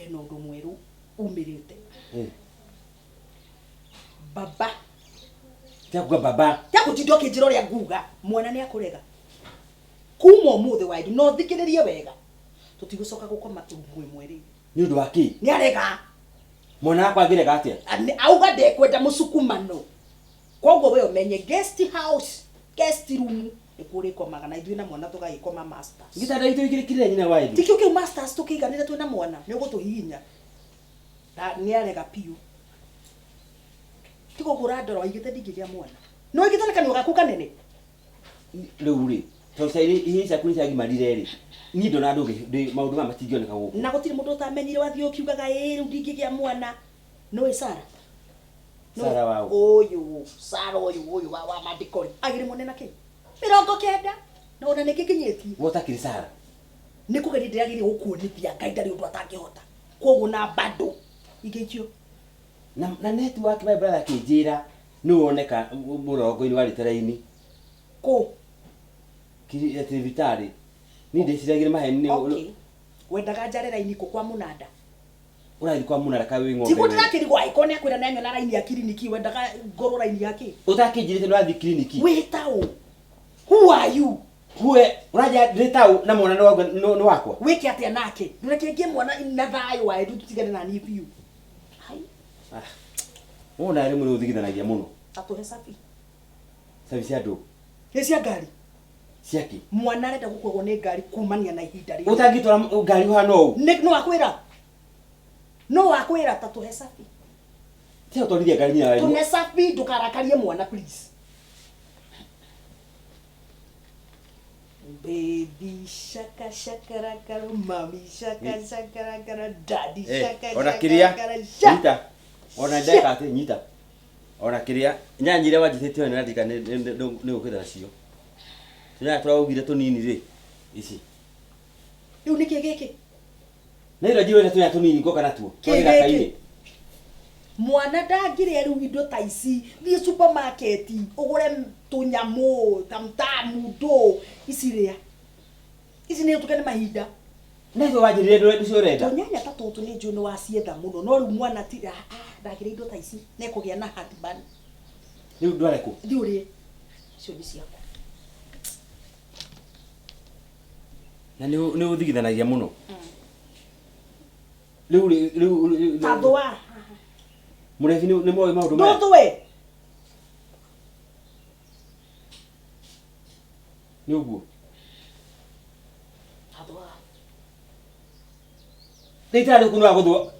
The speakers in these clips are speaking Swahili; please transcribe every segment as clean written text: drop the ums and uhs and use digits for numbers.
hena undu mweru umirite baba Tiakuga baba tiakutinda kinjira uria nguga mwana ni akurega kuma umuthe Wa Edu no thikiririe wega tutigucoka gukoma tungu imwe ri ni undu waki ni arega mwana akwa ngirega atia auga ndekwenda musukumano koguo we umenye guest house guest room ikuri komaga na ithuĩ na mwana tugagikoma masters ngitanda itu ikirikire nyina Wa Edu tikio masters tukiganire twina mwana ni ugutuhihinya na ni arega piu tiko kurandoro igite ndingigia mwana no igite kanyo gaku kanene riu ri tosairi ihica kuri gimarire ri ni ndona ndu maundu ma matingioneka guku na gutiri mundu utamenyire wathio kiugaga riu ndingigia mwana no Sara Sara wao oyo Sara oyo wa madikori agire munena ki 90 no na nikikinyetie wotakiri Sara ni kugeri ndiragire gukuonithia Ngai ndari undu atangihota koguo na bado igeitio na network my brother kijira no woneka murongo-ini wa literaini ko kiri vitari ni ndeciragire maheni okay wendaga njarera ini ko kwa munada urathi kwa munada ka wi ng'ombe tigo ndirakiri gwa ikone akwira nanyo na raini ya kiriniki wendaga ngoro raini yake utakijirite no athi kiriniki wetao who are you huwe uraja nditau na mwana no wakwa wiki atia nake ndureke ngie mwana na thayo Wa Edu tutigane na ni piu hai wona ari muno uthigithanagia muno atuhe safi cia ndu cia ngari ciaki mwana arenda gukwego ni ngari kumania na ihinda ri utangitwara ngari hana u no akwira tatuhe safi tia utwarithia ngari nyina Wa Edu tuhe safi ndukarakarie mwana please baby shaka shakara karo mami shaka shakara karo daddy shaka ona kiria nyita ona ndeka ati nyita ona kiria nyanyire wajithitio na ndika ni ukithara cio tunya twaugire tunini ri ici riu niki giki na iro jiwe tunya tunini ko kana tuo twega kaini mwana ndangire riu indo ta ici thi supermarket ugure tunyamu tamtamu ndo ici ria ici ni tukene mahinda netho wajirire ndo cio renda tunyanya ta tutu ni njuni wacietha muno no riu mwana tira ndagire indo ta ici ne kugia na heartburn riu ndware ku thi uri cio ni ciako na ni uthigithanagia muno riu tathwa murefi ni moyo maundu maya ndutwe ni uguo tathwa nditari kunwa guthwo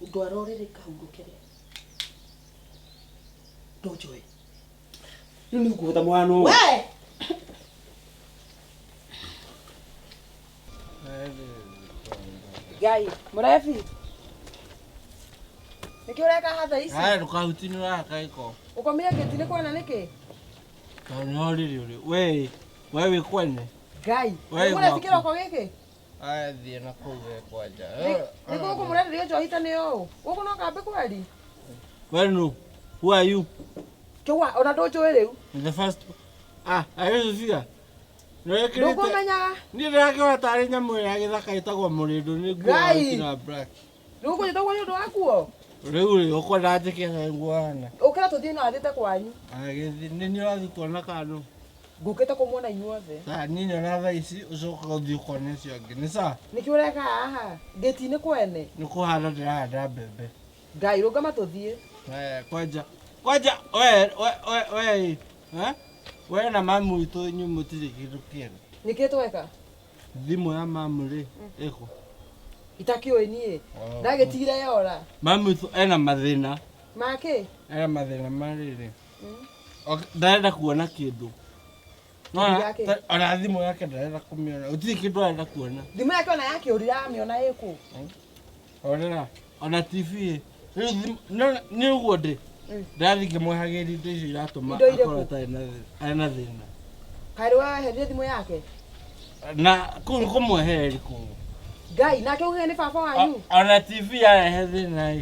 ndwarorere kahurukere ndojoe ni ukuvuta mwana we gai murefi niki ureka hatha ici ndukahutini waka iko ukomire getini kwena niki kanyoriri uri we wikwene gai murefikira uko giki thie na kuge kwanja niko kumurererio njohita ni o guku no kambe kweli wenu who are you kiwa ona ndojoe riu the first I used to see ndukumenyaga ni ndirakiona tari nyamu ya githaka itagwo murindu ni Ngai. black nduku nyitagwo ni undu wakuo riu ukwenda atike nguana ukira tuthie no athite kwanyu agithi ni urathi kuona kanu ngukite kumwona inyuothe ni nyona tha ici ucoka uthie kuona cio ngi ni sa niki ureka haha getini kwene ni kuhanda ndirahanda mbembe ngai rungama tuthie kwanja we na mamu itu nyu mutiri kindu kiega niki tweka thimu ya mamu ri iko itakio nie ndagetigire yora mamu itu ena mathina make ena mathina mariri ndarenda kuona kindu ona thimu yake ndarenda kumiona utiri kindu arenda kuona thimu yake ona yake urira miona iku ona TV ni uguo ndi ndathi ngimwehagiria indo icio iratuma akorwo ena thina kari wewe herie thimu yake na kumwehereri kuu ngai nake uge ni baba wanyu ona TV yarehe thina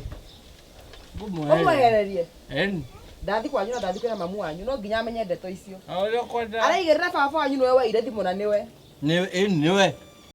umwehererie en ndathi kwanyu na ndathi kwina mamu wanyu no nginya amenye ndeto icio aure kwenda araigirira baba wanyu niwe waire thimu na niwe niwe